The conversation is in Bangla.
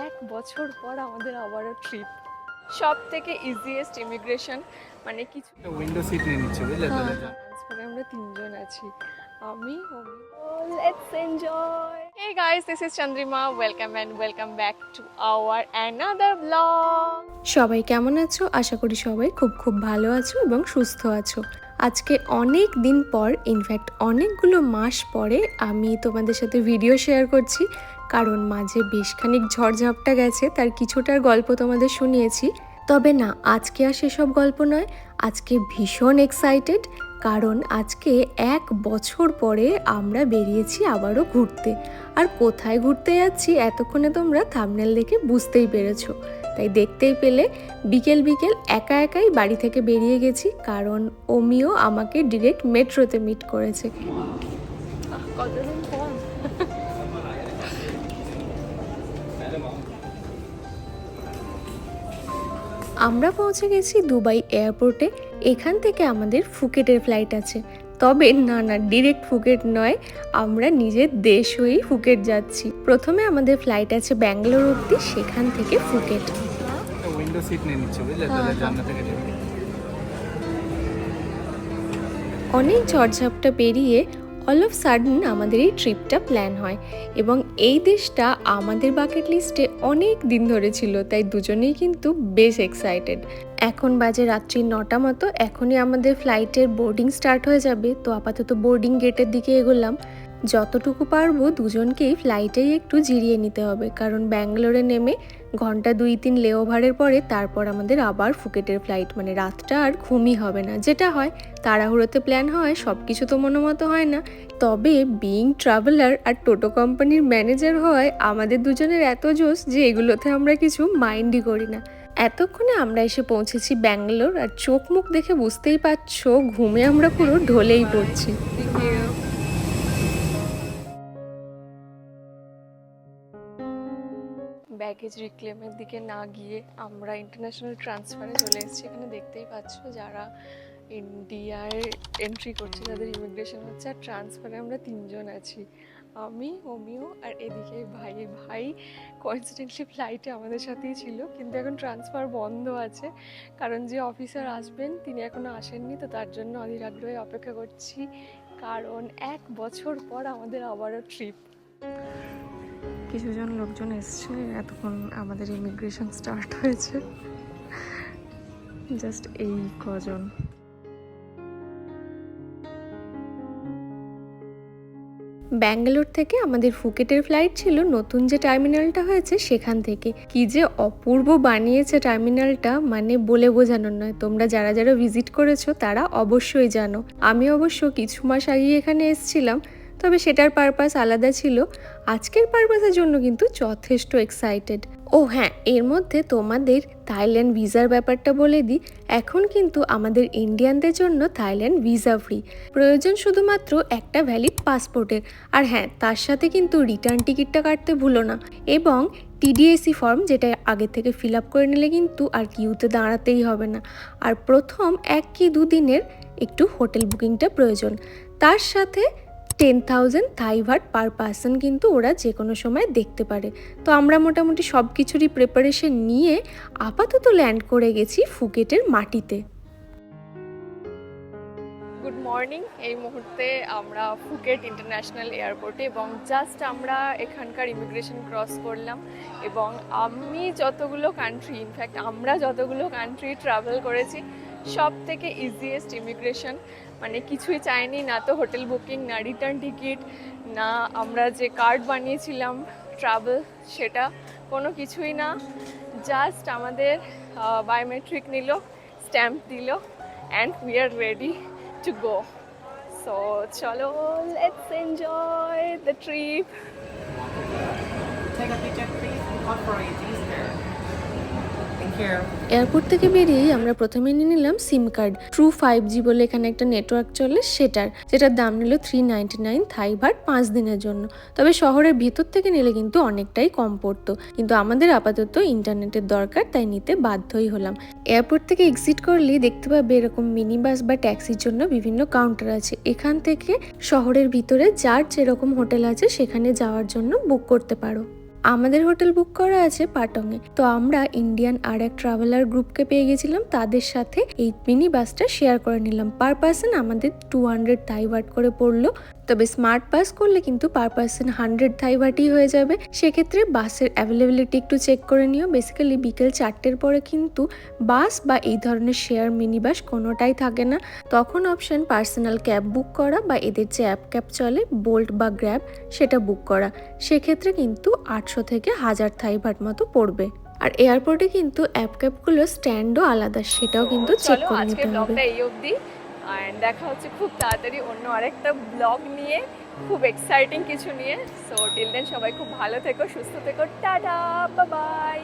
এক বছর পর আমাদের আবারও ট্রিপ। সব থেকে ইজিয়েস্ট ইমিগ্রেশন, মানে কিছু উইন্ডো সিট নিয়ে নিচ্ছে বুঝলে তো। ট্রান্সফারে আমরা তিনজন আছি, আমি let's enjoy. Hey guys, this is Chandrima. Welcome and welcome back to our another vlog. সবাই কেমন আছো? আশা করি সবাই খুব খুব ভালো আছো এবং সুস্থ আছো। আজকে অনেক দিন পর, ইনফ্যাক্ট অনেকগুলো মাস পরে আমি তোমাদের সাথে ভিডিও শেয়ার করছি, কারণ মাঝে বেশ খানিক ঝড়ঝাপটা গেছে, তার কিছুটার গল্প তোমাদের শুনিয়েছি। তবে না, আজকে আর সেসব গল্প নয়, আজকে ভীষণ এক্সাইটেড, কারণ আজকে এক বছর পরে আমরা বেরিয়েছি আবারও ঘুরতে। আর কোথায় ঘুরতে যাচ্ছি এতক্ষণে তোমরা থাম্বনেল দেখে বুঝতেই পেরেছো। তাই দেখতেই পেলে বিকেল বিকেল একা একাই বাড়ি থেকে বেরিয়ে গেছি, কারণ অমিও আমাকে ডিরেক্ট মেট্রোতে মিট করেছে। কতদিন পর আমরা পৌঁছে গেছি দুবাই এয়ারপোর্টে। এখান থেকে আমাদের ফুকেটের ফ্লাইট আছে। তবে না, ডিরেক্ট ফুকেট নয়, আমরা নিজের দেশ হয়েই ফুকেট যাচ্ছি। প্রথমে আমাদের ফ্লাইট আছে ব্যাঙ্গালোর অবধি, সেখান থেকে ফুকেট। উইন্ডো সিট নিয়ে নিচ্ছে বুঝলে তো, জানলা থেকে নেমে। অনেক ঝড়ঝাপটা পেরিয়ে অল অফ সাডেন আমাদের এই ট্রিপটা প্ল্যান হয়, এবং এই দেশটা আমাদের বাকেট লিস্টে অনেক দিন ধরে ছিল, তাই দুজনেই কিন্তু বেশ এক্সাইটেড। এখন বাজে রাত্রি 9টা মতো, এখনই আমাদের ফ্লাইটের বোর্ডিং স্টার্ট হয়ে যাবে। তো আপাতত বোর্ডিং গেটের দিকে এগোলাম। যতটুকু পারবো দুজনকেই ফ্লাইটেই একটু জিরিয়ে নিতে হবে, কারণ ব্যাঙ্গালোরে নেমে ঘন্টা 2-3 লেওভারের পরে তারপর আমাদের আবার ফুকেটের ফ্লাইট, মানে রাতটা আর ঘুমই হবে না। যেটা হয়, তাড়াহুড়োতে প্ল্যান হয়, সব কিছু তো মতো হয় না। তবে বিইং ট্রাভেলার আর টোটো কোম্পানির ম্যানেজার হওয়ায় আমাদের দুজনের এত জোশ যে এগুলোতে আমরা কিছু মাইন্ডই করি না। এতক্ষণে আমরা এসে পৌঁছেছি ব্যাঙ্গালোর, আর চোখ মুখ দেখে বুঝতেই পারছো ঘুমে আমরা পুরো ঢলেই পড়ছি। ব্যাগেজ রিক্লেমের দিকে না গিয়ে আমরা ইন্টারন্যাশনাল ট্রান্সফারে চলে এসেছি। এখানে দেখতেই পাচ্ছ যারা ইন্ডিয়ায় এন্ট্রি করছে তাদের ইমিগ্রেশন হচ্ছে, আর ট্রান্সফারে আমরা তিনজন আছি, আমি, অমিও আর এদিকে ভাই কোইন্সিডেন্টলি ফ্লাইটে আমাদের সাথেই ছিল, কিন্তু এখন ট্রান্সফার বন্ধ আছে, কারণ যে অফিসার আসবেন তিনি এখনও আসেননি। তো তার জন্য অধীর আগ্রহে অপেক্ষা করছি, কারণ এক বছর পর আমাদের আবারও ট্রিপ। কিছুজন লোকজন এসছে, এতক্ষণ আমাদের ইমিগ্রেশন স্টার্ট হয়েছে, জাস্ট এই কজন। ব্যাঙ্গালোর থেকে আমাদের ফুকেটের ফ্লাইট ছিল নতুন যে টার্মিনালটা হয়েছে সেখান থেকে। কি যে অপূর্ব বানিয়েছে টার্মিনালটা, মানে বলে বোঝানোর নয়। তোমরা যারা যারা ভিজিট করেছো তারা অবশ্যই জানো। আমি অবশ্য কিছু মাস আগে এখানে এসেছিলাম, তবে সেটার পারপাস আলাদা ছিল। আজকের পারপাসের জন্য কিন্তু যথেষ্ট এক্সাইটেড। ও হ্যাঁ, এর মধ্যে তোমাদের থাইল্যান্ড ভিসার ব্যাপারটা বলে দিই। এখন কিন্তু আমাদের ইন্ডিয়ানদের জন্য থাইল্যান্ড ভিসা ফ্রি, প্রয়োজন শুধুমাত্র একটা ভ্যালিড পাসপোর্টের। আর হ্যাঁ, তার সাথে কিন্তু রিটার্ন টিকিটটা কাটতে ভুলো না, এবং টিডিএসি ফর্ম, যেটা আগে থেকে ফিল আপ করে নিলে কিন্তু আর কিউতে দাঁড়াতেই হবে না। আর প্রথম 1 কি 2 দিনের একটু হোটেল বুকিংটা প্রয়োজন। তার সাথে 10,000 থাই ভাট পার পার্সন কিন্তু ওরা যে কোনো সময় দেখতে পারে। তো আমরা মোটামুটি সব কিছুরই প্রিপারেশন নিয়ে আপাতত ল্যান্ড করে গেছি ফুকেটের মাটিতে। Good morning. এই মুহূর্তে আমরা ফুকেট ইন্টারন্যাশনাল এয়ারপোর্টে, এবং জাস্ট আমরা এখানকার ইমিগ্রেশন ক্রস করলাম। এবং আমি যতগুলো কান্ট্রি, ইনফ্যাক্ট আমরা যতগুলো কান্ট্রি ট্রাভেল করেছি, সব থেকে ইজিয়েস্ট ইমিগ্রেশন, মানে কিছুই চাইনি, না তো হোটেল বুকিং, না রিটার্ন টিকিট, না আমরা যে কার্ড বানিয়েছিলাম ট্রাভেল, সেটা কোনো কিছুই না। জাস্ট আমাদের বায়োমেট্রিক নিল, স্ট্যাম্প দিল, and we are ready to go. So chalo, let's enjoy the trip. Take a picture, please. Hold for it, easier. Thank you. Airport থেকে বেরিয়েই আমরা প্রথমে নিয়ে নিলাম সিম কার্ড। ট্রু 5G বলে এখানে একটা নেটওয়ার্ক চলে, যেটার দাম নিল 399 থাই ভাট 5 দিনের জন্য। তবে শহরের ভিতর থেকে নিলে কিন্তু অনেকটাই কম পড়তো, কিন্তু আমাদের আপাতত ইন্টারনেটের দরকার, তাই নিতে বাধ্যই হলাম। এয়ারপোর্ট থেকে এক্সিট করলেই দেখতে পাবে এরকম মিনি বাস বা ট্যাক্সির জন্য বিভিন্ন কাউন্টার আছে। এখান থেকে শহরের ভিতরে যার যেরকম হোটেল আছে সেখানে যাওয়ার জন্য বুক করতে পারো। আমাদের হোটেল বুক করা আছে পাটংয়ে, তো আমরা ইন্ডিয়ান আর এক ট্রাভেলার গ্রুপকে পেয়ে গেছিলাম, তাদের সাথে এই মিনি বাসটা শেয়ার করে নিলাম। পার পার্সন আমাদের 200 থাই বাট করে পড়লো। তবে স্মার্ট পাস করলে কিন্তু পার পার্সন 100 থাই বাটই হয়ে যাবে। সেক্ষেত্রে বাসের অ্যাভেলেবিলিটি একটু চেক করে নিও। বেসিক্যালি বিকেল 4টের পরে কিন্তু বাস বা এই ধরনের শেয়ার মিনি বাস কোনোটাই থাকে না। তখন অপশন পার্সোনাল ক্যাব বুক করা বা এদের যে অ্যাপ ক্যাব চলে বোল্ট বা গ্র্যাব সেটা বুক করা। সেক্ষেত্রে কিন্তু 800 থেকে 1000 থাই বাট মতো পড়বে। আর এয়ারপোর্টে কিন্তু অ্যাপ ক্যাবগুলো স্ট্যান্ডও আলাদা, সেটাও কিন্তু চেক চলো করে আজকে নিতে হবে। ব্লগটা এই অবধি, অ্যান্ড দেখা হচ্ছে খুব তাড়াতাড়ি অন্য আরেকটা ব্লগ নিয়ে, খুব এক্সাইটিং কিছু নিয়ে। সো টিল দেন সবাই খুব ভালো থেকো, সুস্থ থেকো, টাটা, বাই বাই।